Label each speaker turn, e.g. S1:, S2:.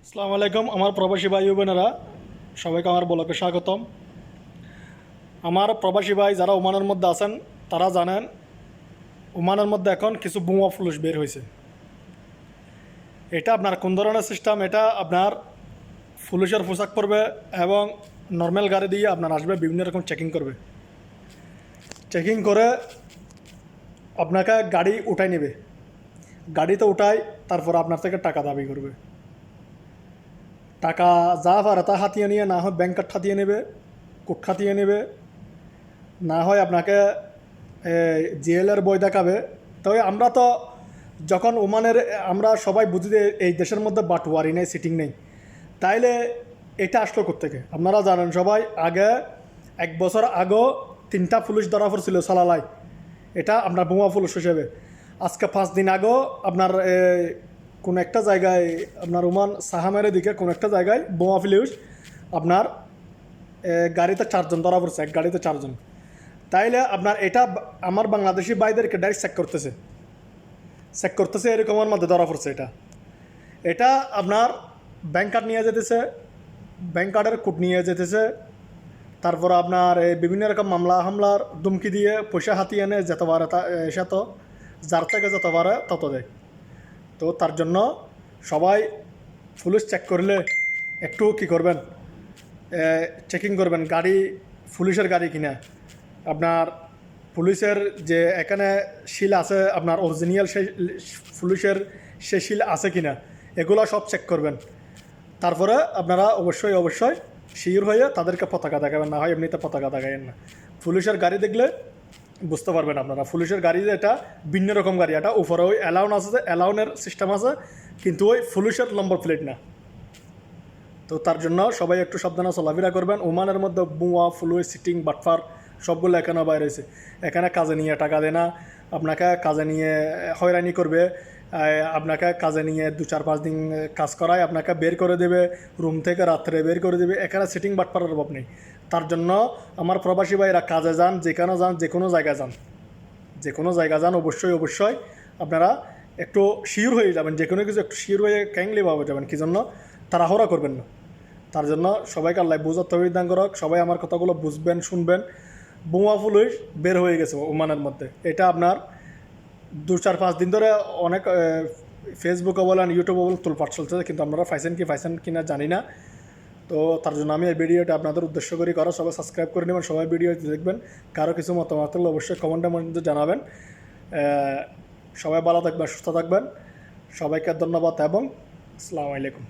S1: আসসালামু আলাইকুম আমার প্রবাসী ভাই বোনেরা, সবাইকে আমার ব্লগে স্বাগতম। আমার প্রবাসী ভাই যারা ওমানের মধ্যে আছেন তারা জানেন ওমানের মধ্যে এখন কিছু বোমা ফুলুস বের হয়েছে। এটা আপনার কোন ধরনের সিস্টেম, এটা আপনার পুলিশের পোশাক পরবে এবং নর্মাল গাড়ি দিয়ে আপনার আসবে, বিভিন্ন রকম চেকিং করবে। চেকিং করে আপনাকে গাড়ি উঠাই নেবে, গাড়িতে উঠাই তারপর আপনার থেকে টাকা দাবি করবে। টাকা যা পারে তা হাতিয়ে নিয়ে, না হয় ব্যাংক কার্ড হাতিয়ে নেবে, কোড হাতিয়ে নেবে, না হয় আপনাকে জেলের বই দেখাবে। তবে আমরা তো যখন ওমানের আমরা সবাই বুঝি যে এই দেশের মধ্যে বাটুয়ারি নেই, সিটিং নেই, তাইলে এটা আসলো কোত্থেকে আপনারা জানেন সবাই। আগে 1 বছর আগেও 3টা পুলিশ ধরা পড়ছিল সালালাই, এটা আপনার বোমা পুলিশ হিসেবে। আজকে 5 দিন আগেও আপনার কোন একটা জায়গায়, আপনার ওমান সাহামের দিকে কোন একটা জায়গায় বোমা পুলিশ আপনার গাড়িতে 4 জন ধরা পড়ছে, এক গাড়িতে 4 জন। তাইলে আপনার এটা আমার বাংলাদেশি ভাইদেরকে ডাইরেক্ট চেক করতেছে এরকমের মধ্যে ধরা পড়ছে। এটা আপনার ব্যাংক কার্ড নিয়ে যেতেছে, ব্যাংক কার্ডের কোড নিয়ে যেতেছে, তারপর আপনার বিভিন্ন রকম মামলা হামলার ধুমকি দিয়ে পয়সা হাতিয়ে এনে যেতে পারে, সে তো যার থেকে যেতে পারে তত দেয়। তো তার জন্য সবাই পুলিশ চেক করলে একটু কী করবেন, চেকিং করবেন গাড়ি, পুলিশের গাড়ি কিনা আপনার পুলিশের যে এখানে শিল আছে, আপনার অরিজিনাল সেই পুলিশের সে শিল আছে কিনা, এগুলো সব চেক করবেন। তারপরে আপনারা অবশ্যই শিওর হয়ে তাদেরকে পতাকা দেখাবেন, না হয় এমনিতে পতাকা দেখাবেন না। পুলিশের গাড়ি দেখলে বুঝতে পারবেন আপনারা, পুলিশের গাড়ি যে এটা ভিন্ন রকম গাড়ি, এটা উপরে ওই অ্যালাউন আছে, অ্যালাউনের সিস্টেম আছে, কিন্তু ওই পুলিশের নম্বর প্লেট না। তো তার জন্য সবাই একটু সাবধানে চলাফেরা করবেন। ওমানের মধ্যে বুয়া ফুলুই সিটিং বাটফার সবগুলো এখানে বাইরে হয়েছে। এখানে কাজে নিয়ে টাকা দেয় না, আপনাকে কাজে নিয়ে হয়রানি করবে, আপনাকে কাজে নিয়ে 2-4-5 দিন কাজ করায় আপনাকে বের করে দেবে রুম থেকে, রাত্রে বের করে দেবে। এখানে সিটিং বাটফারের অভাব নেই। তার জন্য আমার প্রবাসী ভাইরা কাজে যান, যেখানে যান, যে কোনো জায়গায় যান, অবশ্যই আপনারা একটু শিওর হয়ে যাবেন। যে কোনো কিছু একটু শিওর হয়ে ক্যাংলিভাবে যাবেন, কি জন্য তাড়াহুড়া করবেন না। তার জন্য সবাইকে আল্লাহ বোঝার তৌফিক দান করুক। সবাই আমার কথাগুলো বুঝবেন, শুনবেন। বোমা পুলিশ বের হয়ে গেছে ওমানের মধ্যে। এটা আপনার 2-4-5 দিন ধরে অনেক ফেসবুকে বলেন, ইউটিউবে বলেন, তোলপাট চলছে, কিন্তু আপনারা পাইছেন কি না জানি না। তো তার জন্য আমি এই ভিডিওটা আপনাদের উদ্দেশ্য করে করা। সবাই সাবস্ক্রাইব করে নেবেন, সবাই ভিডিও দেখবেন। কারো কিছু মতামত হলে অবশ্যই কমেন্টের মধ্যে জানাবেন। সবাই ভালো থাকবেন, সুস্থ থাকবেন। সবাইকে ধন্যবাদ এবং আসসালামু আলাইকুম।